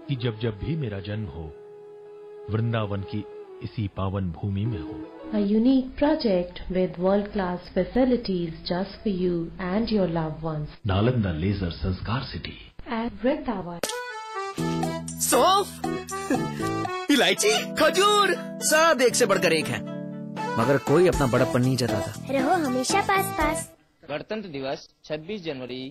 कि जब जब भी मेरा जन्म हो, वृंदावन की इसी पावन भूमि में हो। A unique project with world-class facilities just for you and your loved ones. Nalanda leisure Sanskar city At Vrindavan. सौंफ, इलायची, खजूर, सब एक से बढ़कर एक है, मगर कोई अपना बड़प्पन नहीं जताता। रहो हमेशा पास पास। गणतंत्र दिवस 26 जनवरी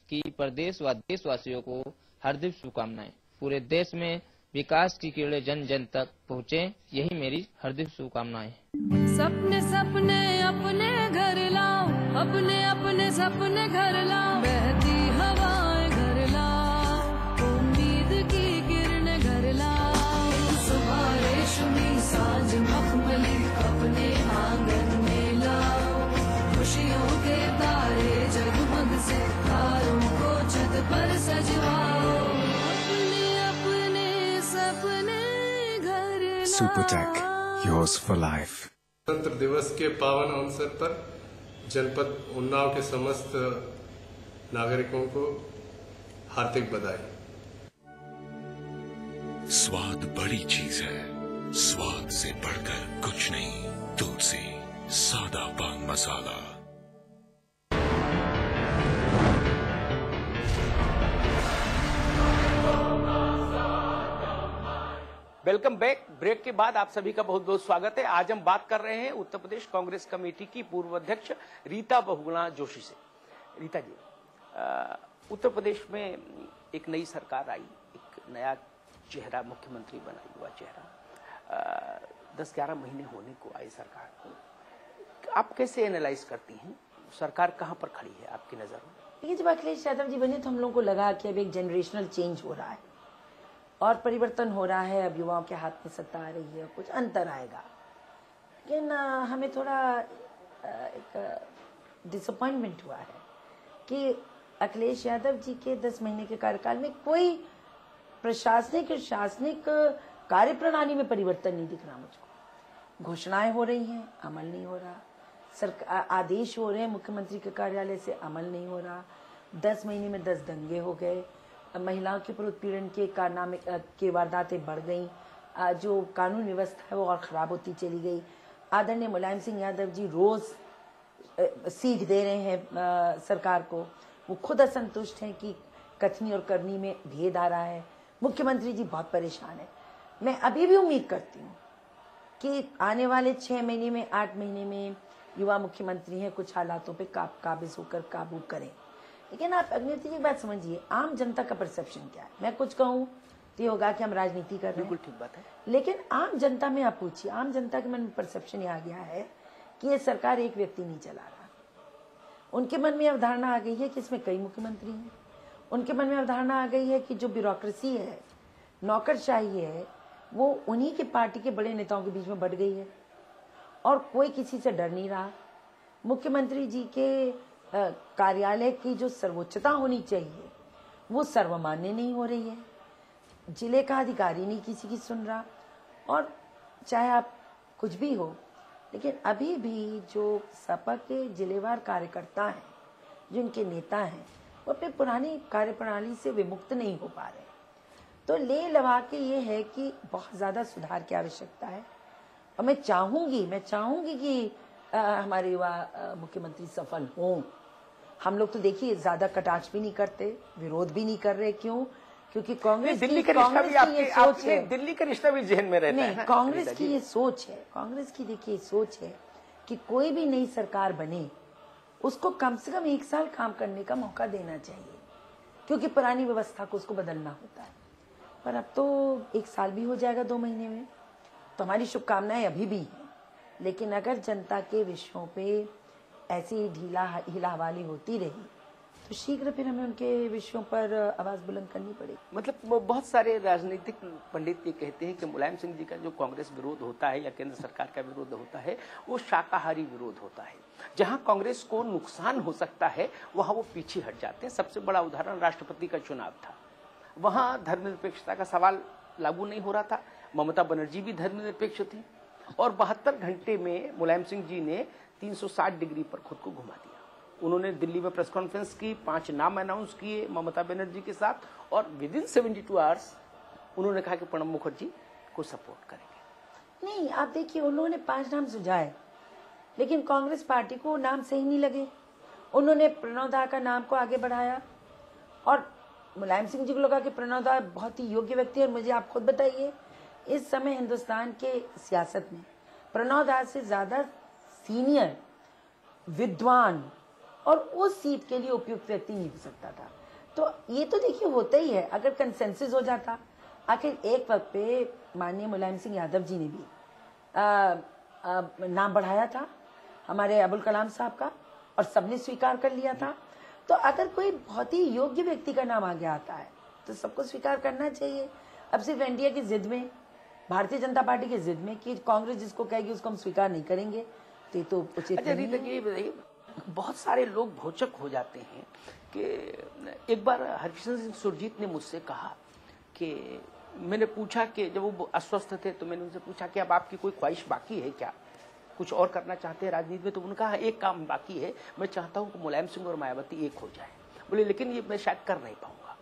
की प्रदेश व देशवासियों को हार्दिक शुभकामनाएं। पूरे देश में विकास की किरणें जन जन तक पहुँचे, यही मेरी हार्दिक शुभकामनाएं। सपने सपने अपने घर लाओ, अपने अपने सपने घर लाओ, बहती हवाएं घर लाओ, उम्मीद की किरणें घर लाओ, सुबह रेशमी सांझ मखमली अपने आंगन में लाओ, खुशियों के तारे जगमग से तारों को छत पर सजवाओ, अपने अपने सपने घर लाओ। Supertech, yours for life। गणतंत्र दिवस के पावन अवसर पर जनपद उन्नाव के समस्त नागरिकों को हार्दिक बधाई। स्वाद बड़ी चीज है, स्वाद से बढ़कर कुछ नहीं, तुलसी सादा पान मसाला। Welcome back. ब्रेक के बाद आप सभी का बहुत बहुत स्वागत है। आज हम बात कर रहे हैं उत्तर प्रदेश कांग्रेस कमेटी की पूर्व अध्यक्ष रीता बहुगुणा जोशी से। रीता जी, उत्तर प्रदेश में एक नई सरकार आई, एक नया चेहरा मुख्यमंत्री बना, युवा चेहरा, 10-11 महीने होने को आई सरकार को। आप कैसे एनालाइज करती हैं, सरकार कहाँ पर खड़ी है आपकी नजर में? देखिए, जब अखिलेश यादव जी बने तो हम लोगों को लगा कि अब एक जनरेशनल चेंज हो रहा है और परिवर्तन हो रहा है, अब युवाओं के हाथ में सत्ता आ रही है, कुछ अंतर आएगा। लेकिन हमें थोड़ा एक डिसअपॉइंटमेंट हुआ है कि अखिलेश यादव जी के 10 महीने के कार्यकाल में कोई प्रशासनिक और शासनिक कार्यप्रणाली में परिवर्तन नहीं दिख रहा मुझको। घोषणाएं हो रही हैं, अमल नहीं हो रहा, सरकार आदेश हो रहे हैं मुख्यमंत्री के कार्यालय से, अमल नहीं हो रहा। 10 महीने में 10 दंगे हो गए, महिलाओं के ऊपर उत्पीड़न के कारनामे के वारदातें बढ़ गई, जो कानून व्यवस्था है वो और खराब होती चली गई। आदरणीय मुलायम सिंह यादव जी रोज सीख दे रहे हैं सरकार को, वो खुद असंतुष्ट हैं कि कथनी और करनी में भेद आ रहा है। मुख्यमंत्री जी बहुत परेशान है। मैं अभी भी उम्मीद करती हूँ कि आने वाले 6 महीने में, 8 महीने में युवा मुख्यमंत्री हैं, कुछ हालातों पे काबिज होकर काबू करें। लेकिन आप अग्निहोत्री जी बात समझिए, आम जनता का परसेप्शन क्या है? मैं कुछ कहूँ तो ये होगा कि हम राजनीति कर रहे हैं, बिल्कुल ठीक बात है। लेकिन आम जनता में आप पूछिए, आम जनता के मन में परसेप्शन ये आ गया है कि ये सरकार एक व्यक्ति नहीं चला रहा। उनके मन में अवधारणा आ गई है कि इसमें कई मुख्यमंत्री हैं। उनके मन में अवधारणा आ गई है कि जो ब्यूरोक्रेसी है, नौकरशाही है, वो उन्हीं की पार्टी के बड़े नेताओं के बीच में बढ़ गई है और कोई किसी से डर नहीं रहा। मुख्यमंत्री जी के कार्यालय की जो सर्वोच्चता होनी चाहिए वो सर्वमान्य नहीं हो रही है। जिले का अधिकारी नहीं किसी की सुन रहा, और चाहे आप कुछ भी हो, लेकिन अभी भी जो सपा के जिलेवार कार्यकर्ता हैं, जो इनके नेता हैं, वो अपने पुरानी कार्यप्रणाली से विमुक्त नहीं हो पा रहे। तो ले लगा के ये है कि बहुत ज़्यादा सुधार की आवश्यकता है। और मैं चाहूँगी कि हमारे युवा मुख्यमंत्री सफल हों। हम लोग तो देखिए ज़्यादा कटाक्ष भी नहीं करते, विरोध भी नहीं कर रहे। क्यों? क्योंकि कांग्रेस की ये सोच है, दिल्ली का रिश्ता भी जहन में रहता है। कांग्रेस की ये सोच है, कांग्रेस की देखिए सोच है कि कोई भी नई सरकार बने उसको कम से कम 1 साल काम करने का मौका देना चाहिए, क्योंकि पुरानी व्यवस्था को उसको बदलना होता है। पर अब तो 1 साल भी हो जाएगा 2 महीने में, तो हमारी शुभकामनाएं अभी भी हैं। लेकिन अगर जनता के विषयों पे ऐसी हिलावाली होती रही तो शीघ्र फिर हमें उनके विषयों पर आवाज बुलंद करनी पड़ेगी। मतलब बहुत सारे राजनीतिक पंडित ये कहते हैं कि मुलायम सिंह जी का जो कांग्रेस विरोध होता है या केंद्र सरकार का विरोध होता है, वो शाकाहारी विरोध होता है। जहां कांग्रेस को नुकसान हो सकता है वहां वो पीछे हट जाते हैं। सबसे बड़ा उदाहरण राष्ट्रपति का चुनाव था, वहां धर्मनिरपेक्षता का सवाल लागू नहीं हो रहा था। ममता बनर्जी भी धर्मनिरपेक्ष थी और 72 घंटे में मुलायम सिंह जी ने 360 डिग्री पर खुद को घुमा दिया। उन्होंने दिल्ली में प्रेस कॉन्फ्रेंस की, 5 नाम अनाउंस किए ममता बनर्जी के साथ, और विद इन 72 आवर्स उन्होंने कहा कि प्रणब मुखर्जी को सपोर्ट करेंगे। नहीं, आप देखिए, उन्होंने 5 नाम सुझाए, लेकिन कांग्रेस पार्टी को नाम सही नहीं लगे। उन्होंने प्रणब दा का नाम को आगे बढ़ाया और मुलायम सिंह जी को लगा कि प्रणब दा बहुत ही योग्य व्यक्ति है। और मुझे आप खुद बताइए, इस समय हिंदुस्तान के सियासत में प्रणब दा से ज्यादा सीनियर, विद्वान और उस सीट के लिए उपयुक्त व्यक्ति नहीं हो सकता था। तो ये तो देखिए होता ही है, अगर कंसेंसस हो जाता। आखिर एक वक्त पे माननीय मुलायम सिंह यादव जी ने भी नाम बढ़ाया था हमारे अबुल कलाम साहब का, और सबने स्वीकार कर लिया था। तो अगर कोई बहुत ही योग्य व्यक्ति का नाम आगे आता है तो सबको स्वीकार करना चाहिए। अब सिर्फ एनडीए की जिद में, भारतीय जनता पार्टी की जिद में कि कांग्रेस जिसको कहेगी उसको हम स्वीकार नहीं करेंगे, तो ये तो उचित नहीं है। बहुत सारे लोग भौचक हो जाते हैं कि एक बार हरकिशन सिंह सुरजीत ने मुझसे कहा कि मैंने पूछा कि जब वो अस्वस्थ थे तो मैंने उनसे पूछा कि अब आपकी कोई ख्वाहिश बाकी है क्या, कुछ और करना चाहते हैं राजनीति में? तो उन्होंने कहा एक काम बाकी है, मैं चाहता हूं कि मुलायम सिंह और मायावती एक हो जाए। बोले लेकिन ये मैं शायद कर नहीं पाऊंगा।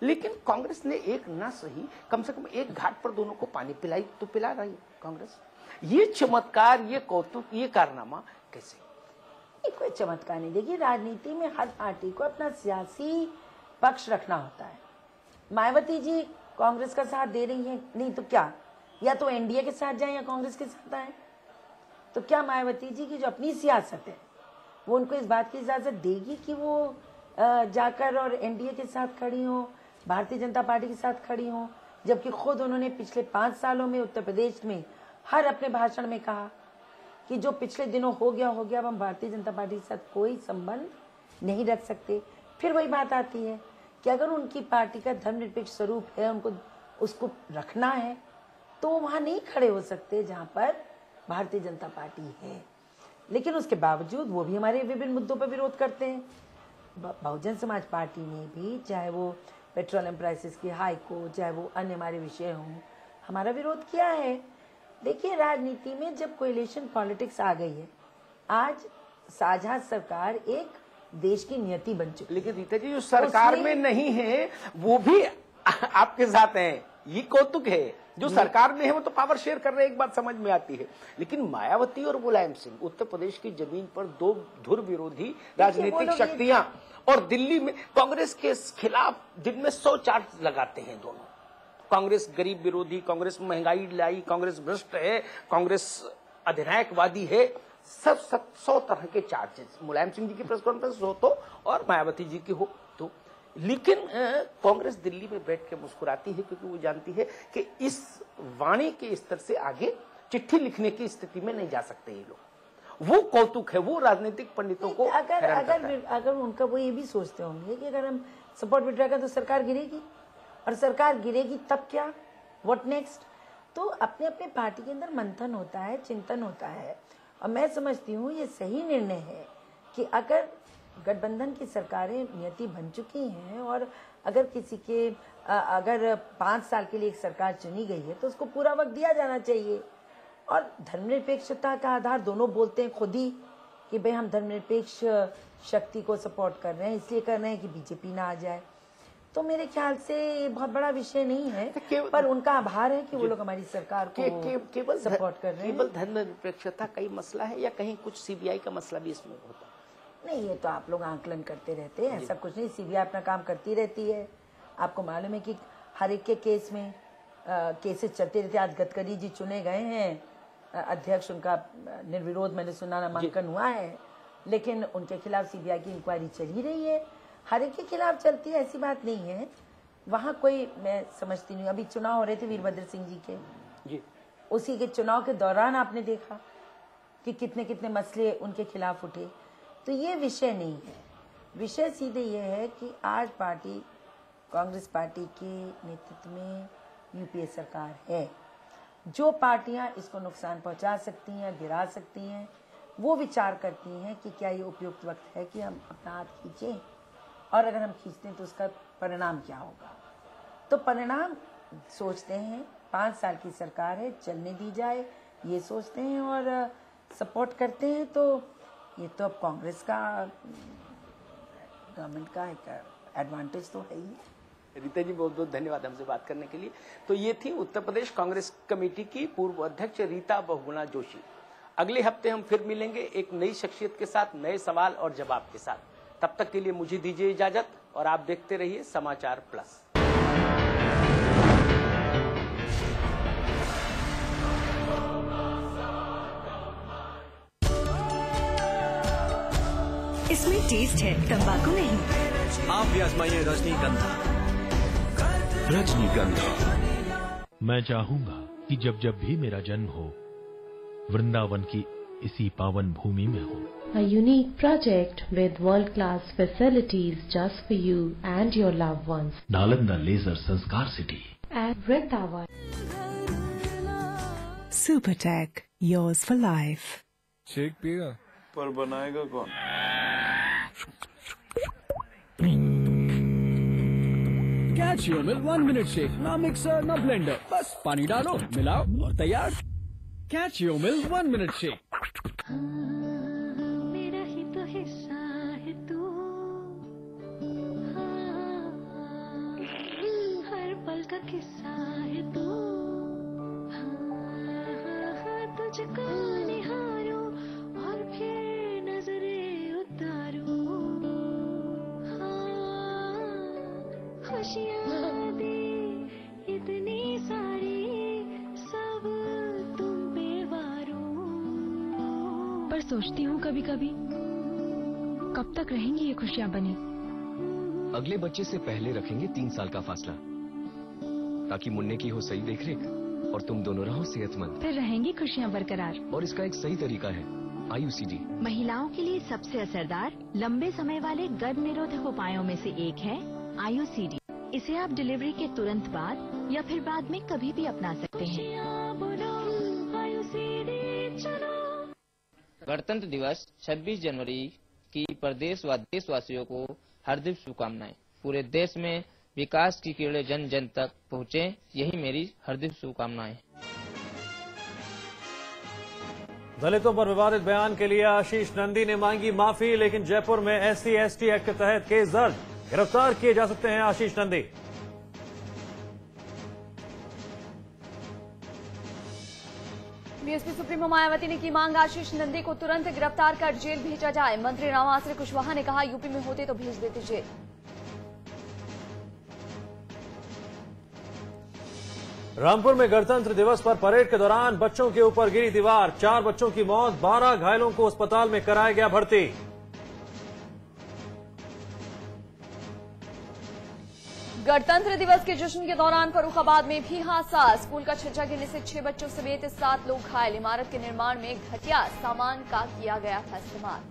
लेकिन कांग्रेस ने एक ना सही, कम से कम एक घाट पर दोनों को पानी पिलाई तो पिला रही है कांग्रेस। ये चमत्कार, ये कौतुक, ये कारनामा कैसे? कोई चमत्कार नहीं। देखिए, राजनीति में हर पार्टी को अपना सियासी पक्ष रखना होता है। मायावती जी कांग्रेस का साथ दे रही है, नहीं तो क्या, या तो एनडीए के साथ जाए या कांग्रेस के साथ आए। तो क्या मायावती जी की जो अपनी सियासत है वो उनको इस बात की इजाजत देगी कि वो जाकर और एनडीए के साथ खड़ी हो, भारतीय जनता पार्टी के साथ खड़ी हो? जबकि खुद उन्होंने पिछले 5 सालों में उत्तर प्रदेश में हर अपने भाषण में कहा कि जो पिछले दिनों हो गया, अब हम भारतीय जनता पार्टी के साथ कोई संबंध नहीं रख सकते। फिर वही बात आती है कि अगर उनकी पार्टी का धर्मनिरपेक्ष स्वरूप है, उनको उसको रखना है, तो वहां नहीं खड़े हो सकते जहां पर भारतीय जनता पार्टी है। लेकिन उसके बावजूद वो भी हमारे विभिन्न मुद्दों पर विरोध करते हैं। बहुजन समाज पार्टी ने भी, चाहे वो पेट्रोलियम प्राइसेस की हाइक हो, चाहे वो अन्य हमारे विषय हों, हमारा विरोध किया है। देखिए, राजनीति में जब कोएलिशन पॉलिटिक्स आ गई है, आज साझा सरकार एक देश की नियति बन चुकी है। लेकिन रीता जी, जो सरकार में नहीं है वो भी आपके साथ हैं, ये कौतुक है। जो सरकार में है वो तो पावर शेयर कर रहे हैं, एक बात समझ में आती है। लेकिन मायावती और मुलायम सिंह उत्तर प्रदेश की जमीन पर दो धुर विरोधी राजनीतिक शक्तियां, और दिल्ली में कांग्रेस के खिलाफ दिन में 100 चार्ज लगाते हैं दोनों। कांग्रेस गरीब विरोधी, कांग्रेस महंगाई लाई, कांग्रेस भ्रष्ट है, कांग्रेस अधिनायकवादी है, सब 100 तरह के चार्जेस। मुलायम सिंह जी की प्रेस कॉन्फ्रेंस हो तो और मायावती जी की हो तो। लेकिन कांग्रेस दिल्ली में बैठ के मुस्कुराती है क्योंकि वो जानती है कि इस वाणी के स्तर से आगे चिट्ठी लिखने की स्थिति में नहीं जा सकते ये लोग। वो कौतुक है, वो राजनीतिक पंडितों को अगर उनका वो ये भी सोचते होंगे कि अगर हम सपोर्ट विड्रॉ करें तो सरकार गिरेगी, और सरकार गिरेगी तब क्या, व्हाट नेक्स्ट? तो अपने अपने पार्टी के अंदर मंथन होता है, चिंतन होता है। और मैं समझती हूँ ये सही निर्णय है कि अगर गठबंधन की सरकारें नियति बन चुकी हैं और अगर किसी के अगर 5 साल के लिए एक सरकार चुनी गई है तो उसको पूरा वक्त दिया जाना चाहिए। और धर्मनिरपेक्षता का आधार दोनों बोलते हैं खुद ही कि भाई हम धर्मनिरपेक्ष शक्ति को सपोर्ट कर रहे हैं, इसलिए कर रहे हैं कि बीजेपी ना आ जाए। तो मेरे ख्याल से ये बहुत बड़ा विषय नहीं है, पर उनका आभार है कि वो लोग हमारी सरकार को केवल सपोर्ट कर रहे हैं। केवल धर्मनिरपेक्षता का ही मसला है या कहीं कुछ सीबीआई का मसला भी इसमें होता है? नहीं, ये तो आप लोग आंकलन करते रहते हैं, ऐसा कुछ नहीं। सीबीआई अपना काम करती रहती है। आपको मालूम है कि हर एक के केस में केसेस चलते रहते। आज गडकरी जी चुने गए हैं अध्यक्ष, उनका निर्विरोध मैंने सुना नामांकन हुआ है, लेकिन उनके खिलाफ सीबीआई की इंक्वायरी चल ही रही है। हर एक के खिलाफ चलती है, ऐसी बात नहीं है। वहाँ कोई, मैं समझती नहीं। अभी चुनाव हो रहे थे वीरभद्र सिंह जी के, उसी के चुनाव के दौरान आपने देखा कि कितने कितने मसले उनके खिलाफ उठे। तो ये विषय नहीं है। विषय सीधे ये है कि आज पार्टी, कांग्रेस पार्टी के नेतृत्व में यूपीए सरकार है। जो पार्टियां इसको नुकसान पहुंचा सकती हैं, गिरा सकती हैं, वो विचार करती हैं कि क्या ये उपयुक्त वक्त है कि हम अपना हाथ खींचें, और अगर हम खींचते हैं तो उसका परिणाम क्या होगा। तो परिणाम सोचते हैं 5 साल की सरकार है, चलने दी जाए, ये सोचते हैं और सपोर्ट करते हैं। तो ये तो अब कांग्रेस का, गवर्नमेंट का एक एडवांटेज तो है ही। रीता जी बहुत बहुत धन्यवाद हमसे बात करने के लिए। तो ये थी उत्तर प्रदेश कांग्रेस कमेटी की पूर्व अध्यक्ष रीता बहुगुणा जोशी। अगले हफ्ते हम फिर मिलेंगे एक नई शख्सियत के साथ, नए सवाल और जवाब के साथ। तब तक के लिए मुझे दीजिए इजाजत और आप देखते रहिए समाचार प्लस। इसमें टेस्ट है, तंबाकू नहीं। आप भी आजमाइए रजनीगंधा। रजनीगंधा। मैं चाहूंगा कि जब जब भी मेरा जन्म हो, वृंदावन की इसी पावन भूमि में हो। A unique project with world-class facilities just for you and your loved ones. Nalanda leisure Sanskar city At Vrindavan. Supertech, yours for life. Shake पिएगा पर बनाएगा कौन? Catch your milk 1 minute shake, ना मिक्सर ना ब्लेंडर, बस पानी डालो, मिलाओ और तैयार। Catch your milk 1 minute shake. मेरा ही तो हिस्सा है तू, हर पल का किस्सा है तू, तुझको निहारो और फिर नजरें उतारो, खुशियाँ दे इतनी सारी सब तुम पे वारो। पर सोचती हूँ कभी कभी कब तक रहेंगी ये खुशियाँ बनी। अगले बच्चे से पहले रखेंगे 3 साल का फासला, ताकि मुन्ने की हो सही देखरेख और तुम दोनों रहो सेहतमंद। फिर रहेंगी खुशियाँ बरकरार। और इसका एक सही तरीका है IUCD। महिलाओं के लिए सबसे असरदार लंबे समय वाले गर्भ निरोधक उपायों में से एक है IUCD। इसे आप डिलीवरी के तुरंत बाद या फिर बाद में कभी भी अपना सकते हैं। गणतंत्र दिवस 26 जनवरी की प्रदेश व देशवासियों को हार्दिक शुभकामनाएं। पूरे देश में विकास की किरणें जन जन तक पहुँचे, यही मेरी हार्दिक शुभकामनाएं। दलितों पर विवादित बयान के लिए आशीष नंदी ने मांगी माफी, लेकिन जयपुर में SC/ST एक्ट के तहत केस दर्ज, गिरफ्तार किए जा सकते हैं आशीष नंदी। बीएसपी सुप्रीमो मायावती ने की मांग, आशीष नंदी को तुरंत गिरफ्तार कर जेल भेजा जाए। मंत्री रामाश्रय कुशवाहा ने कहा, यूपी में होते तो भेज देते जेल। रामपुर में गणतंत्र दिवस पर परेड के दौरान बच्चों के ऊपर गिरी दीवार, 4 बच्चों की मौत, 12 घायलों को अस्पताल में कराया गया भर्ती। गणतंत्र दिवस के जश्न के दौरान फर्रुखाबाद में भी हादसा, स्कूल का छज्जा गिरने से 6 बच्चों समेत 7 लोग घायल। इमारत के निर्माण में घटिया सामान का किया गया था इस्तेमाल।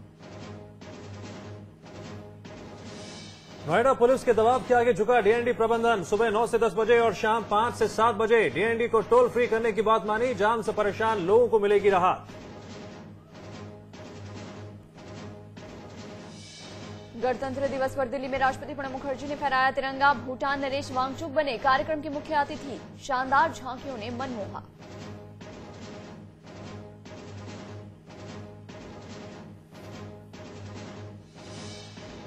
नोएडा पुलिस के दबाव के आगे झुका DND प्रबंधन, सुबह 9 से 10 बजे और शाम 5 से 7 बजे DND को टोल फ्री करने की बात मानी, जाम से परेशान लोगों को मिलेगी राहत। गणतंत्र दिवस पर दिल्ली में राष्ट्रपति प्रणब मुखर्जी ने फहराया तिरंगा, भूटान नरेश वांगचुक बने कार्यक्रम के मुख्य अतिथि, शानदार झांकियों ने मन मोहा।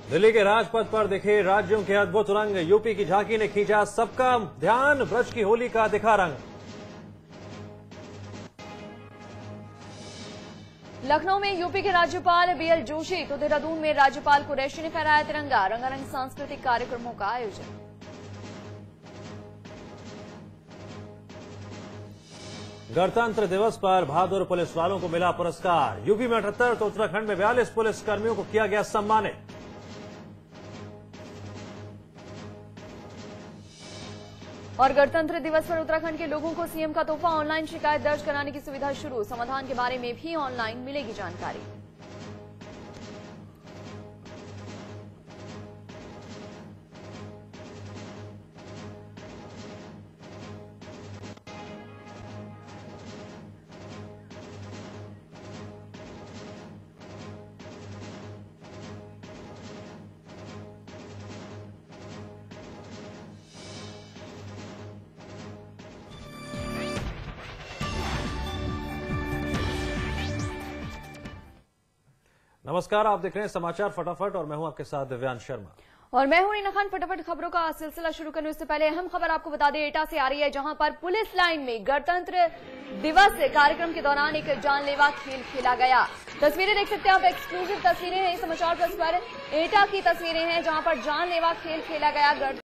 दिल्ली के राजपथ पर दिखे राज्यों के अद्भुत रंग, यूपी की झांकी ने खींचा सबका ध्यान, ब्रज की होली का दिखा रंग। लखनऊ में यूपी के राज्यपाल BL जोशी तो देहरादून में राज्यपाल कुरैशी ने फहराया तिरंगा, रंगारंग सांस्कृतिक कार्यक्रमों का आयोजन। गणतंत्र दिवस पर बहादुर पुलिस वालों को मिला पुरस्कार, यूपी में 78 तो उत्तराखंड में 42 पुलिस कर्मियों को किया गया सम्मानित। और गणतंत्र दिवस पर उत्तराखंड के लोगों को सीएम का तोहफा, ऑनलाइन शिकायत दर्ज कराने की सुविधा शुरू, समाधान के बारे में भी ऑनलाइन मिलेगी जानकारी। नमस्कार, आप देख रहे हैं समाचार फटाफट और मैं हूं आपके साथ दिव्यांश शर्मा। और मैं हूं रीना खान। फटाफट खबरों का सिलसिला शुरू करने से पहले अहम खबर आपको बता दें, एटा से आ रही है, जहां पर पुलिस लाइन में गणतंत्र दिवस कार्यक्रम के दौरान एक जानलेवा खेल खेला गया। तस्वीरें देख सकते हैं आप, एक्सक्लूसिव तस्वीरें हैं समाचार प्लस पर। एटा की तस्वीरें हैं जहां पर जानलेवा खेल खेला गया।